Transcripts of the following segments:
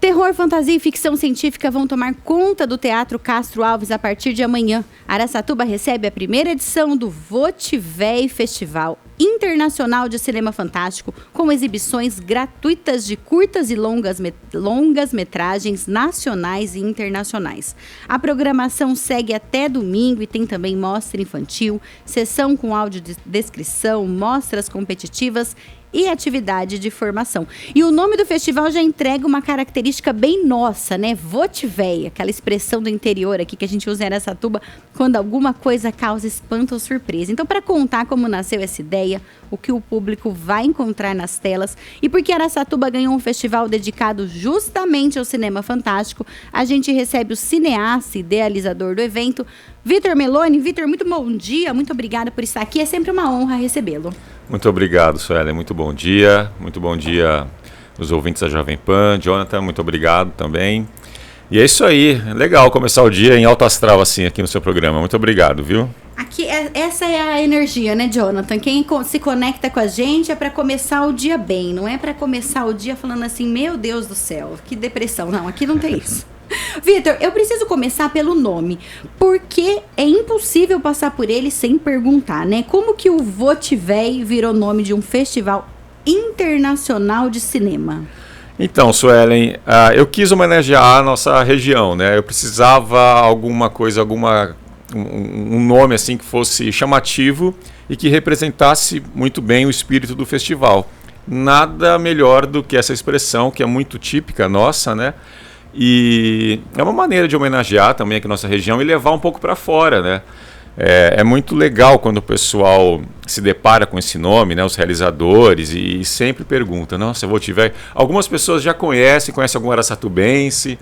Terror, fantasia e ficção científica vão tomar conta do Teatro Castro Alves a partir de amanhã. Araçatuba recebe a primeira edição do Votivei Festival Internacional de Cinema Fantástico, com exibições gratuitas de curtas e longas metragens nacionais e internacionais. A programação segue até domingo e tem também mostra infantil, sessão com audiodescrição, mostras competitivas e atividade de formação. E o nome do festival já entrega uma característica bem nossa, né? Votivei, aquela expressão do interior aqui que a gente usa em Araçatuba quando alguma coisa causa espanto ou surpresa. Então, para contar como nasceu essa ideia, o que o público vai encontrar nas telas e por que Araçatuba ganhou um festival dedicado justamente ao cinema fantástico, a gente recebe o cineasta e idealizador do evento, Vitor Meloni. Vitor, muito bom dia, muito obrigada por estar aqui, é sempre uma honra recebê-lo. Muito obrigado, Suelen. Muito bom dia os ouvintes da Jovem Pan. Jonathan, muito obrigado também. E é isso aí, legal começar o dia em alto astral assim aqui no seu programa. Muito obrigado, viu? Aqui, essa é a energia, né, Jonathan? Quem se conecta com a gente é para começar o dia bem, não é para começar o dia falando assim, meu Deus do céu, que depressão. Não, aqui não tem isso. Vitor, eu preciso começar pelo nome, porque é impossível passar por ele sem perguntar, né? Como que o Votivei virou nome de um festival internacional de cinema? Então, Suelen, eu quis homenagear a nossa região, né? Eu precisava alguma coisa, um nome assim que fosse chamativo e que representasse muito bem o espírito do festival. Nada melhor do que essa expressão, que é muito típica nossa, né? E é uma maneira de homenagear também aqui a nossa região e levar um pouco para fora, né? É muito legal quando o pessoal se depara com esse nome, né? Os realizadores, e sempre perguntam, nossa, Votivei. Algumas pessoas já conhecem algum araçatubense,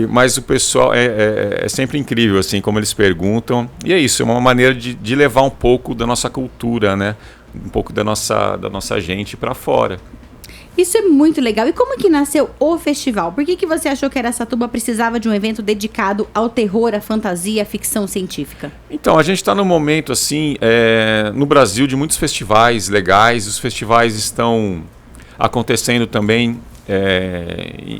mas o pessoal é sempre incrível assim como eles perguntam. E é isso, é uma maneira de levar um pouco da nossa cultura, né? Um pouco da nossa gente para fora. Isso é muito legal. E como que nasceu o festival? Por que você achou que Araçatuba precisava de um evento dedicado ao terror, à fantasia, à ficção científica? Então, a gente está num momento, assim, no Brasil, de muitos festivais legais. Os festivais estão acontecendo também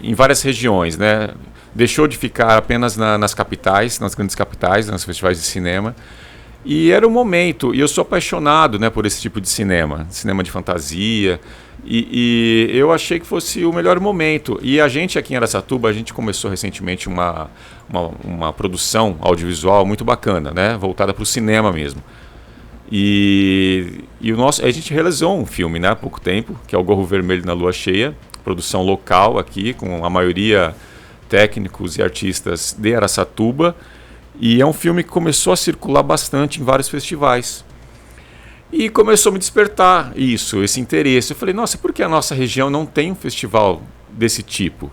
em várias regiões, né? Deixou de ficar apenas nas capitais, nas grandes capitais, nos festivais de cinema. E era o momento, e eu sou apaixonado, né, por esse tipo de cinema de fantasia, e eu achei que fosse o melhor momento. E a gente aqui em Araçatuba, a gente começou recentemente uma produção audiovisual muito bacana, né, voltada para o cinema mesmo. E a gente realizou um filme, né, há pouco tempo, que é o Gorro Vermelho na Lua Cheia, produção local aqui, com a maioria técnicos e artistas de Araçatuba. E é um filme que começou a circular bastante em vários festivais. E começou a me despertar esse interesse. Eu falei, nossa, por que a nossa região não tem um festival desse tipo?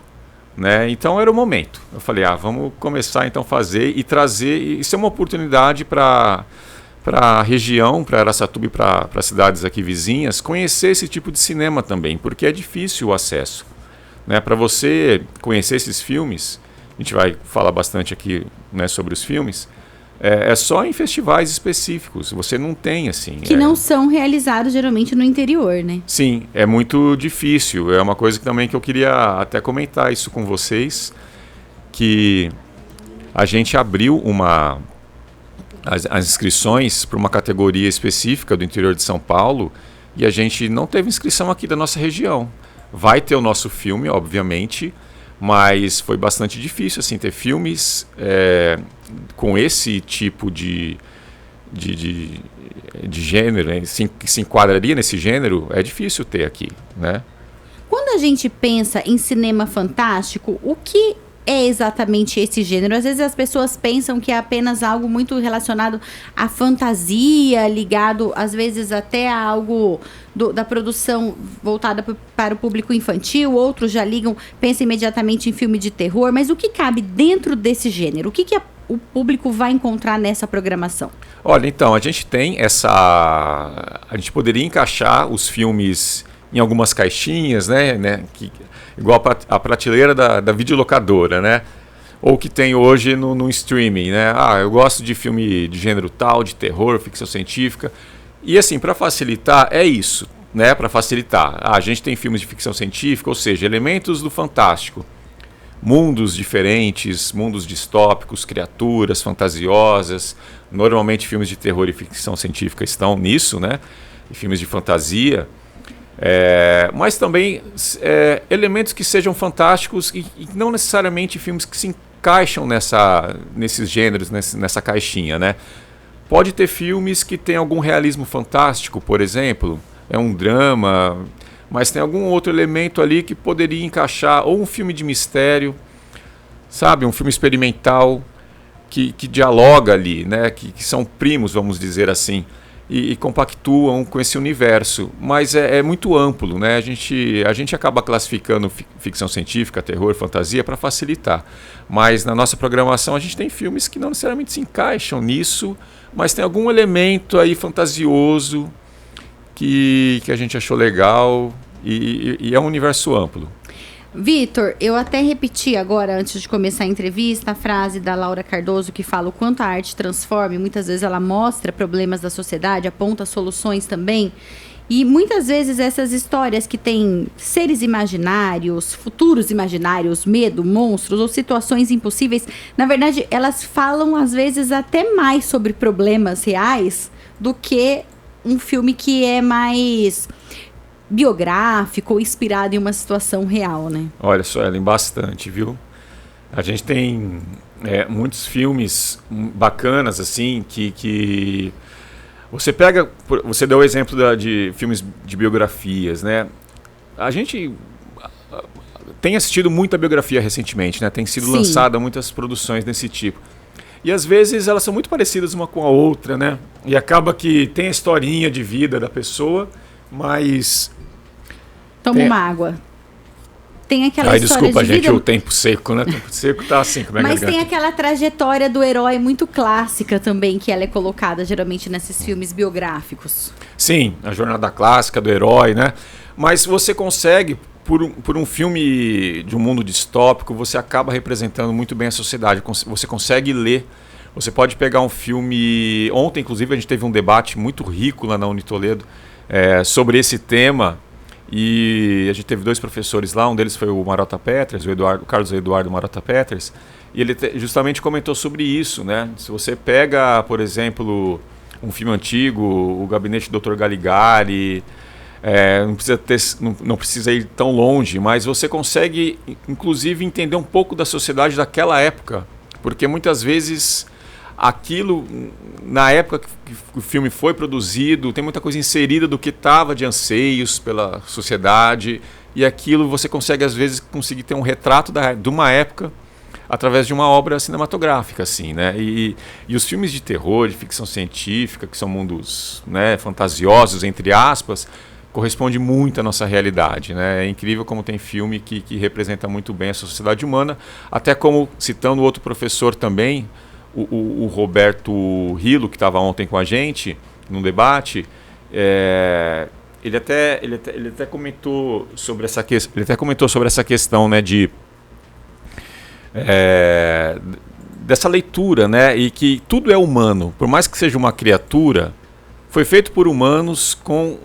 Né? Então era o momento. Eu falei, vamos começar então a fazer e trazer. Isso é uma oportunidade para a região, para Araçatuba e para as cidades aqui vizinhas, conhecer esse tipo de cinema também, porque é difícil o acesso. Né? Para você conhecer esses filmes, a gente vai falar bastante aqui, né, sobre os filmes, é só em festivais específicos, você não tem assim... Que não são realizados geralmente no interior, né? Sim, é muito difícil, é uma coisa também que eu queria até comentar isso com vocês, que a gente abriu as inscrições para uma categoria específica do interior de São Paulo e a gente não teve inscrição aqui da nossa região. Vai ter o nosso filme, obviamente, mas foi bastante difícil assim, ter filmes com esse tipo de gênero, né? Que se enquadraria nesse gênero, é difícil ter aqui, né? Quando a gente pensa em cinema fantástico, o que é exatamente esse gênero? Às vezes as pessoas pensam que é apenas algo muito relacionado à fantasia, ligado às vezes até a algo da produção voltada para o público infantil. Outros já pensam imediatamente em filme de terror. Mas o que cabe dentro desse gênero? O que o público vai encontrar nessa programação? Olha, então, a gente tem a gente poderia encaixar os filmes em algumas caixinhas, né, igual a prateleira da videolocadora, né? Ou que tem hoje no streaming, né? Eu gosto de filme de gênero tal, de terror, ficção científica. E assim, para facilitar, é isso. né, para facilitar. A gente tem filmes de ficção científica, ou seja, elementos do fantástico. Mundos diferentes, mundos distópicos, criaturas fantasiosas. Normalmente filmes de terror e ficção científica estão nisso, né? E filmes de fantasia. Mas também elementos que sejam fantásticos e não necessariamente filmes que se encaixam nesses gêneros, nessa caixinha, né? Pode ter filmes que tem algum realismo fantástico, por exemplo, é um drama, mas tem algum outro elemento ali que poderia encaixar, ou um filme de mistério, sabe, um filme experimental que dialoga ali, né? Que são primos, vamos dizer assim. E compactuam com esse universo, mas é muito amplo, né? A gente acaba classificando ficção científica, terror, fantasia para facilitar, mas na nossa programação a gente tem filmes que não necessariamente se encaixam nisso, mas tem algum elemento aí fantasioso que a gente achou legal e é um universo amplo. Vitor, eu até repeti agora, antes de começar a entrevista, a frase da Laura Cardoso que fala o quanto a arte transforma, e muitas vezes ela mostra problemas da sociedade, aponta soluções também. E muitas vezes essas histórias que têm seres imaginários, futuros imaginários, medo, monstros ou situações impossíveis, na verdade, elas falam às vezes até mais sobre problemas reais do que um filme que é mais biográfico ou inspirado em uma situação real, né? Olha só, Ellen, bastante, viu? A gente tem muitos filmes bacanas, assim, que você pega... Você deu o exemplo de filmes de biografias, né? A gente tem assistido muita biografia recentemente, né? Tem sido lançada muitas produções desse tipo. E às vezes elas são muito parecidas uma com a outra, né? E acaba que tem a historinha de vida da pessoa, mas... Toma uma água. Tem aquela história desculpa, de gente, vida... o tempo seco, né? O tempo seco tá assim, como é que Mas tem aquela trajetória do herói muito clássica também, que ela é colocada geralmente nesses filmes biográficos. Sim, a jornada clássica do herói, né? Mas você consegue, por um filme de um mundo distópico, você acaba representando muito bem a sociedade. Você consegue ler. Você pode pegar um filme... Ontem, inclusive, a gente teve um debate muito rico lá na Unitoledo sobre esse tema. E a gente teve 2 professores lá, um deles foi o Marota Peters, o Carlos Eduardo Marota Peters, e ele justamente comentou sobre isso, né? Se você pega, por exemplo, um filme antigo, O Gabinete do Dr. Galigari, não precisa ir tão longe, mas você consegue, inclusive, entender um pouco da sociedade daquela época, porque muitas vezes aquilo, na época que o filme foi produzido, tem muita coisa inserida do que estava de anseios pela sociedade, e aquilo você consegue, às vezes, conseguir ter um retrato de uma época através de uma obra cinematográfica, assim, né? E os filmes de terror, de ficção científica, que são mundos, né, fantasiosos, entre aspas, corresponde muito à nossa realidade, né? É incrível como tem filme que representa muito bem a sociedade humana, até como, citando outro professor também, o Roberto Rilo, que estava ontem com a gente num debate, ele até comentou sobre essa questão, né, dessa leitura, né, e que tudo é humano, por mais que seja uma criatura, foi feito por humanos com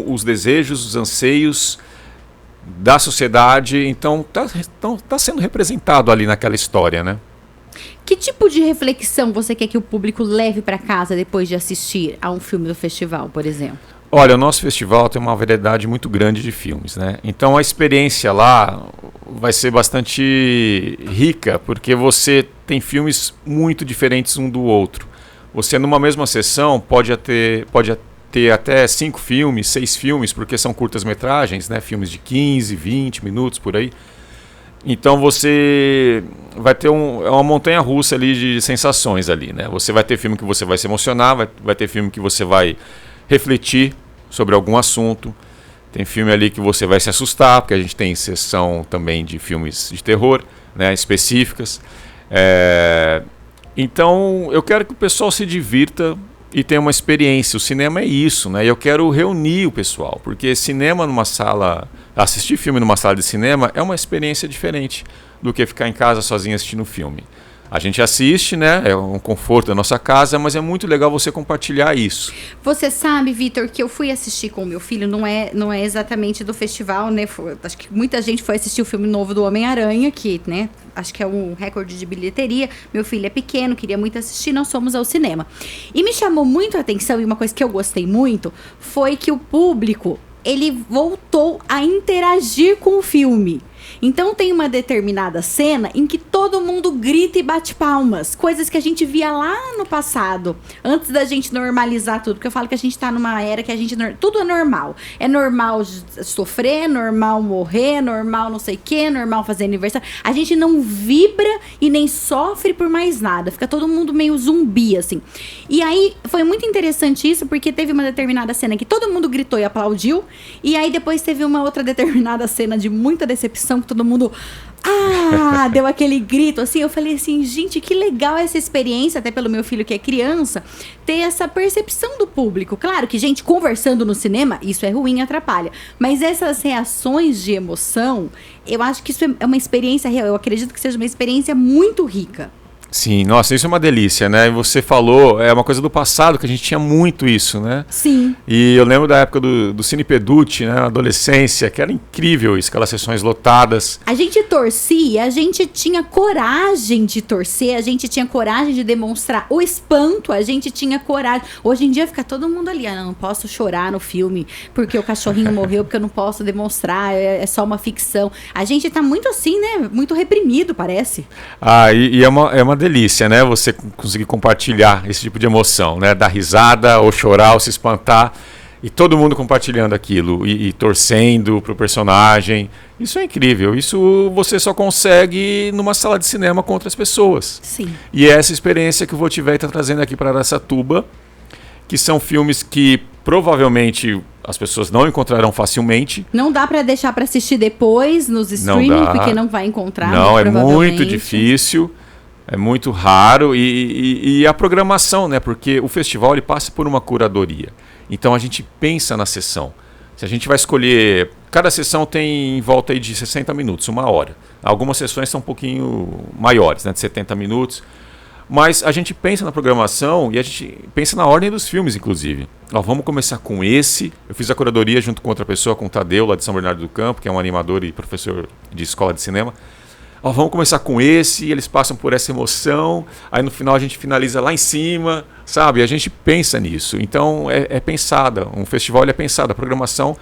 os desejos, os anseios da sociedade, então tá sendo representado ali naquela história, né? Que tipo de reflexão você quer que o público leve para casa depois de assistir a um filme do festival, por exemplo? Olha, o nosso festival tem uma variedade muito grande de filmes, né? Então a experiência lá vai ser bastante rica, porque você tem filmes muito diferentes um do outro. Você, numa mesma sessão, pode ter até 5 filmes, 6 filmes, porque são curtas-metragens, né? Filmes de 15, 20 minutos, por aí. Então você vai ter uma montanha-russa ali de sensações ali, né? Você vai ter filme que você vai se emocionar, vai ter filme que você vai refletir sobre algum assunto. Tem filme ali que você vai se assustar, porque a gente tem sessão também de filmes de terror, né, específicas. Então eu quero que o pessoal se divirta e tenha uma experiência. O cinema é isso, né? E eu quero reunir o pessoal, porque cinema numa sala... Assistir filme numa sala de cinema é uma experiência diferente do que ficar em casa sozinho assistindo filme. A gente assiste, né? É um conforto da nossa casa, mas é muito legal você compartilhar isso. Você sabe, Vitor, que eu fui assistir com o meu filho, não é exatamente do festival, né? Acho que muita gente foi assistir o filme novo do Homem-Aranha, que, né? Acho que é um recorde de bilheteria. Meu filho é pequeno, queria muito assistir, nós fomos ao cinema. E me chamou muito a atenção, e uma coisa que eu gostei muito, foi que o público, ele voltou a interagir com o filme. Então tem uma determinada cena em que todo mundo grita e bate palmas. Coisas que a gente via lá no passado, antes da gente normalizar tudo. Porque eu falo que a gente tá numa era que a gente... Tudo é normal. É normal sofrer, normal morrer, normal não sei o quê, normal fazer aniversário. A gente não vibra e nem sofre por mais nada. Fica todo mundo meio zumbi, assim. E aí foi muito interessante isso, porque teve uma determinada cena que todo mundo gritou e aplaudiu. E aí depois teve uma outra determinada cena de muita decepção, que todo mundo deu aquele grito, assim. Eu falei assim, gente, que legal essa experiência, até pelo meu filho que é criança, ter essa percepção do público. Claro que gente conversando no cinema, isso é ruim, atrapalha, mas essas reações de emoção, eu acho que isso é uma experiência real. Eu acredito que seja uma experiência muito rica. Sim, nossa, isso é uma delícia, né? E você falou, é uma coisa do passado, que a gente tinha muito isso, né? Sim. E eu lembro da época do Cine Peducci, né? Na adolescência, que era incrível isso, aquelas sessões lotadas. A gente torcia, a gente tinha coragem de torcer, a gente tinha coragem de demonstrar o espanto, a gente tinha coragem. Hoje em dia fica todo mundo ali, eu não posso chorar no filme, porque o cachorrinho morreu, porque eu não posso demonstrar, é só uma ficção. A gente tá muito assim, né? Muito reprimido, parece. E é uma delícia, né? Você conseguir compartilhar esse tipo de emoção, né? Dar risada, ou chorar, ou se espantar, e todo mundo compartilhando aquilo e torcendo pro personagem. Isso é incrível. Isso você só consegue numa sala de cinema com outras pessoas. Sim. E é essa experiência que o Votivei está trazendo aqui para Araçatuba, que são filmes que provavelmente as pessoas não encontrarão facilmente. Não dá para deixar para assistir depois nos streaming, porque não vai encontrar. Não, é muito difícil. É muito raro e a programação, né? Porque o festival ele passa por uma curadoria. Então a gente pensa na sessão. Se a gente vai escolher... Cada sessão tem em volta aí de 60 minutos, 1 hora. Algumas sessões são um pouquinho maiores, né? De 70 minutos. Mas a gente pensa na programação e a gente pensa na ordem dos filmes, inclusive. Vamos começar com esse. Eu fiz a curadoria junto com outra pessoa, com o Tadeu, lá de São Bernardo do Campo, que é um animador e professor de escola de cinema. Vamos começar com esse, eles passam por essa emoção, aí no final a gente finaliza lá em cima, sabe? A gente pensa nisso. Então é pensada, um festival é pensado, a programação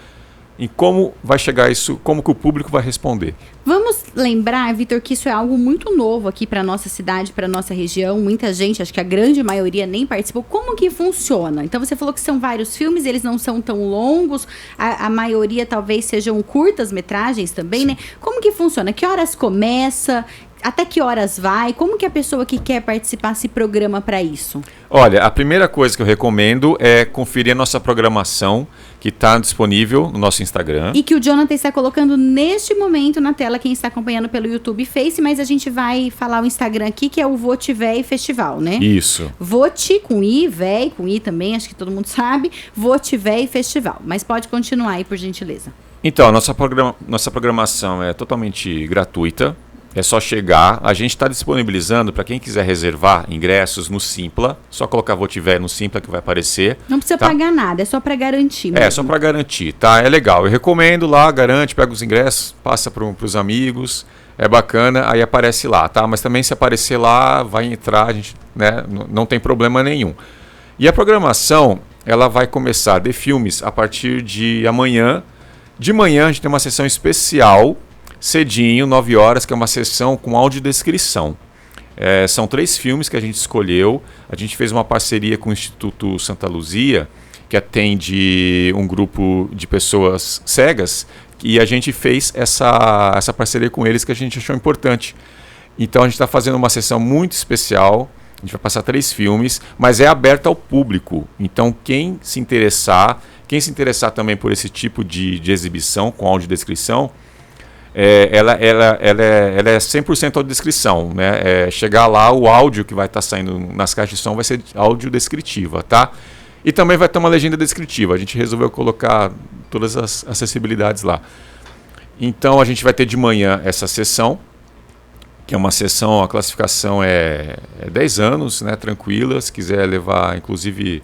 em como vai chegar isso, como que o público vai responder. Vamos lembrar, Vitor, que isso é algo muito novo aqui para nossa cidade, para nossa região. Muita gente, acho que a grande maioria nem participou. Como que funciona? Então você falou que são vários filmes, eles não são tão longos, a maioria talvez sejam curtas metragens também, né? Como que funciona? Que horas começa? Até que horas vai? Como que a pessoa que quer participar se programa para isso? Olha, a primeira coisa que eu recomendo é conferir a nossa programação, que está disponível no nosso Instagram. E que o Jonathan está colocando neste momento na tela, quem está acompanhando pelo YouTube e Face, mas a gente vai falar o Instagram aqui, que é o Votivei Festival, né? Isso. Vote com I, véi com I também, acho que todo mundo sabe, Votivei Festival. Mas pode continuar aí, por gentileza. Então, a nossa programação é totalmente gratuita. É só chegar, a gente está disponibilizando para quem quiser reservar ingressos no Simpla, só colocar Votivei no Simpla que vai aparecer. Não precisa pagar nada, é só para garantir mesmo. É, só para garantir, tá? É legal, eu recomendo lá, garante, pega os ingressos, passa para os amigos, é bacana, aí aparece lá, tá? Mas também se aparecer lá, vai entrar, a gente, né, não tem problema nenhum. E a programação, ela vai começar de filmes a partir de amanhã. De manhã a gente tem uma sessão especial, cedinho, 9 horas, que é uma sessão com audiodescrição. São 3 filmes que a gente escolheu. A gente fez uma parceria com o Instituto Santa Luzia, que atende um grupo de pessoas cegas, e a gente fez essa parceria com eles que a gente achou importante. Então a gente está fazendo uma sessão muito especial. A gente vai passar 3 filmes, mas é aberto ao público. Então quem se interessar também por esse tipo de exibição com audiodescrição, ela é 100% audiodescrição, né? Chegar lá, o áudio que vai estar saindo nas caixas de som vai ser audiodescritiva, tá? E também vai ter uma legenda descritiva. A gente resolveu colocar todas as acessibilidades lá. Então a gente vai ter de manhã essa sessão. que é uma sessão, a classificação é 10 anos, né, tranquila. Se quiser levar, inclusive,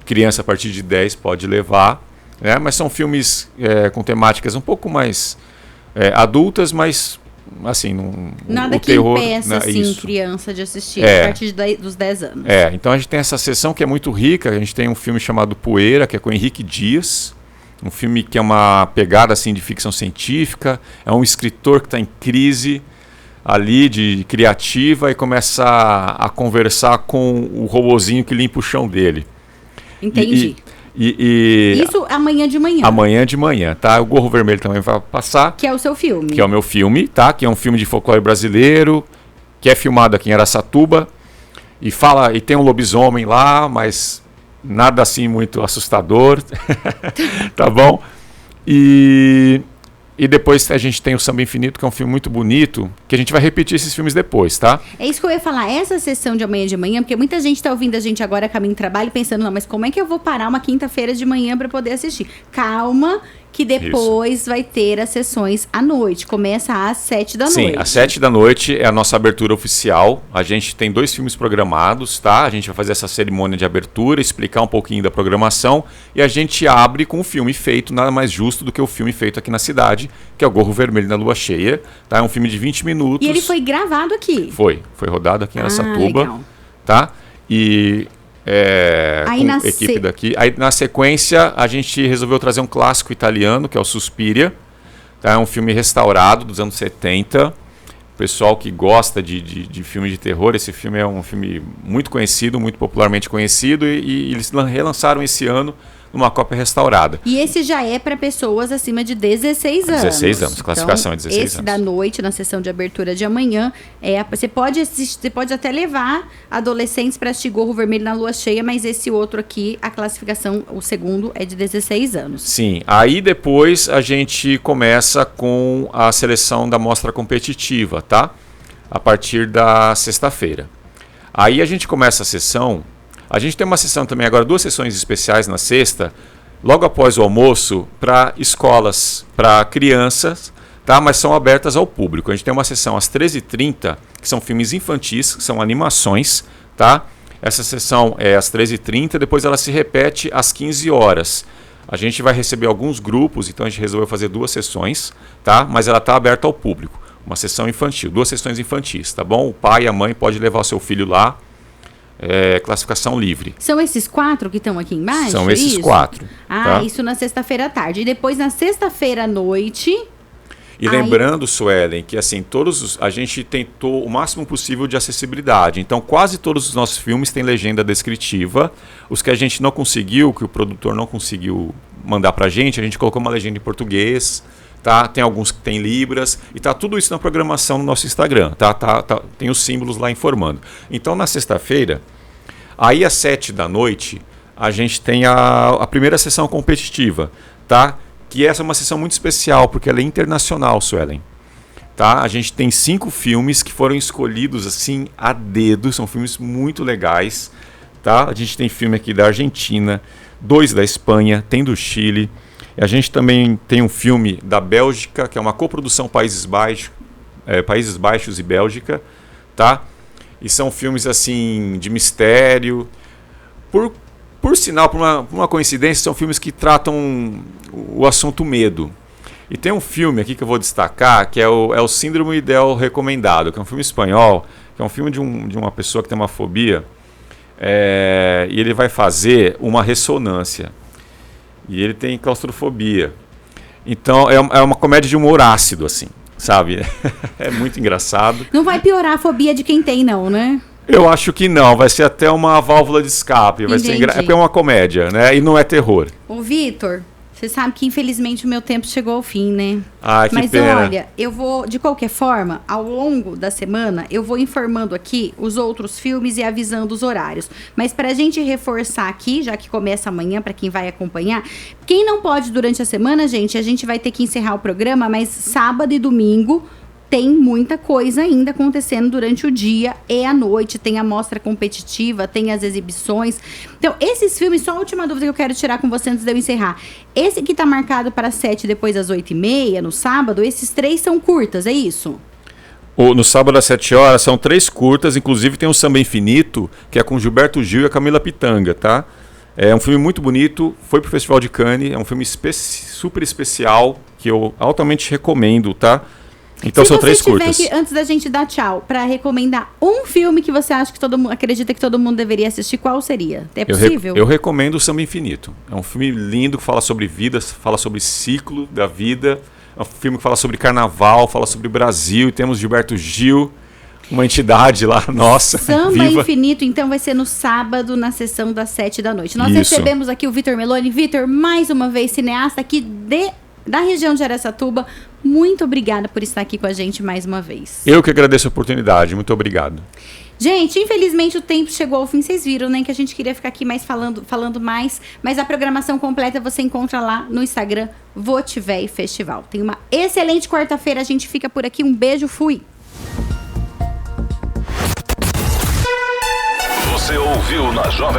criança a partir de 10 pode levar. Né, mas são filmes com temáticas um pouco mais adultas, mas assim, nada o que terror, impeça, né, assim, isso. criança de assistir a partir dos 10 anos. Então a gente tem essa sessão que é muito rica. A gente tem um filme chamado Poeira, que é com Henrique Dias. Um filme que é uma pegada assim, de ficção científica. É um escritor que está em crise ali, de criativa, e começa a conversar com o robozinho que limpa o chão dele. Entendi. Isso amanhã de manhã. Amanhã de manhã, tá? O Gorro Vermelho também vai passar. Que é o seu filme. Que é o meu filme, tá? Que é um filme de folclore brasileiro, que é filmado aqui em Araçatuba. E tem um lobisomem lá, mas nada assim muito assustador. Tá bom? E depois a gente tem o Samba Infinito, que é um filme muito bonito, que a gente vai repetir esses filmes depois, tá? É isso que eu ia falar, essa sessão de amanhã de manhã, porque muita gente tá ouvindo a gente agora caminho de trabalho pensando, não, mas como é que eu vou parar uma quinta-feira de manhã para poder assistir? Calma, que depois vai ter as sessões à noite. Começa às 7 da noite. Sim, às 7 da noite é a nossa abertura oficial. A gente tem 2 filmes programados, tá? A gente vai fazer essa cerimônia de abertura, explicar um pouquinho da programação, e a gente abre com um filme feito, nada mais justo do que o filme feito aqui na cidade, que é o Gorro Vermelho na Lua Cheia. Tá? É um filme de 20 minutos. E ele foi gravado aqui? Foi rodado aqui em Araçatuba. Legal. Tá? E com equipe daqui. Aí na sequência a gente resolveu trazer um clássico italiano, que é o Suspiria. Tá? É um filme restaurado dos anos 70. O pessoal que gosta de filme de terror, esse filme é um filme muito conhecido, muito popularmente conhecido, e eles relançaram esse ano numa cópia restaurada. E esse já é para pessoas acima de 16 anos. 16 anos, classificação é 16 esse anos. da noite, na sessão de abertura de amanhã, você pode assistir, você pode até levar adolescentes para assistir Gorro Vermelho na Lua Cheia, mas esse outro aqui, a classificação, o segundo, é de 16 anos. Sim, aí depois a gente começa com a seleção da mostra competitiva, tá? A partir da sexta-feira. Aí a gente começa a sessão. A gente tem uma sessão também agora, 2 sessões especiais na sexta, logo após o almoço, para escolas, para crianças, tá? Mas são abertas ao público. A gente tem uma sessão às 13h30, que são filmes infantis, que são animações, tá? Essa sessão é às 13h30, depois ela se repete às 15 horas. A gente vai receber alguns grupos, então a gente resolveu fazer 2 sessões, tá? Mas ela está aberta ao público. Uma sessão infantil, 2 sessões infantis, tá bom? O pai e a mãe podem levar o seu filho lá. Classificação livre. São esses 4 que estão aqui embaixo? São esses 4. Tá? Isso na sexta-feira à tarde. E depois na sexta-feira à noite. E lembrando, Suelen, que assim, a gente tentou o máximo possível de acessibilidade. Então, quase todos os nossos filmes têm legenda descritiva. Os que a gente não conseguiu, que o produtor não conseguiu mandar pra gente, a gente colocou uma legenda em português. Tá? Tem alguns que tem libras, e tá tudo isso na programação no nosso Instagram, tá? Tem os símbolos lá informando. Então na sexta-feira, aí às 7 da noite, a gente tem a primeira sessão competitiva, tá? Que essa é uma sessão muito especial, porque ela é internacional, Suelen. Tá? A gente tem 5 filmes que foram escolhidos assim a dedo, são filmes muito legais, tá? A gente tem filme aqui da Argentina, 2 da Espanha, tem do Chile. A gente também tem um filme da Bélgica, que é uma coprodução Países Baixos e Bélgica, tá? E são filmes assim de mistério. Por sinal, por uma coincidência, são filmes que tratam o assunto medo. E tem um filme aqui que eu vou destacar, que é o Síndrome del Recomendado, que é um filme espanhol, que é um filme de uma pessoa que tem uma fobia, e ele vai fazer uma ressonância. E ele tem claustrofobia. Então, é uma comédia de humor ácido, assim, sabe? É muito engraçado. Não vai piorar a fobia de quem tem, não, né? Eu acho que não. Vai ser até uma válvula de escape. Vai ser é porque é uma comédia, né? E não é terror. Ô, Vitor, você sabe que infelizmente o meu tempo chegou ao fim, né? Ai, que Mas pena. olha, eu vou, de qualquer forma, ao longo da semana, eu vou informando aqui os outros filmes e avisando os horários. Mas pra gente reforçar aqui, já que começa amanhã, pra quem vai acompanhar, quem não pode durante a semana, gente, a gente vai ter que encerrar o programa, mas sábado e domingo tem muita coisa ainda acontecendo durante o dia e a noite. Tem a mostra competitiva, tem as exibições. Então, esses filmes, só a última dúvida que eu quero tirar com você antes de eu encerrar. Esse que tá marcado para 7, depois às 8h30, no sábado, esses 3 são curtas, é isso? No sábado às 7 horas são 3 curtas, inclusive tem um Samba Infinito, que é com Gilberto Gil e a Camila Pitanga, tá? É um filme muito bonito, foi pro Festival de Cannes, é um filme super especial, que eu altamente recomendo, tá? Então são 3 curtas. Se você tiver aqui, antes da gente dar tchau, para recomendar um filme que você acha que acredita que todo mundo deveria assistir, qual seria? É possível? Eu recomendo o Samba Infinito. É um filme lindo que fala sobre vida, fala sobre ciclo da vida. É um filme que fala sobre carnaval, fala sobre Brasil. E temos Gilberto Gil, uma entidade lá, nossa, Samba viva. Infinito, então vai ser no sábado, na sessão das 7 da noite. Nós Isso. recebemos aqui o Vitor Meloni. Vitor, mais uma vez, cineasta aqui da região de Araçatuba. Muito obrigada por estar aqui com a gente mais uma vez. Eu que agradeço a oportunidade. Muito obrigado. Gente, infelizmente o tempo chegou ao fim, vocês viram, né? Que a gente queria ficar aqui mais falando mais, mas a programação completa você encontra lá no Instagram, Votivei Festival. Tem uma excelente quarta-feira, a gente fica por aqui. Um beijo, fui! Você ouviu na Jovem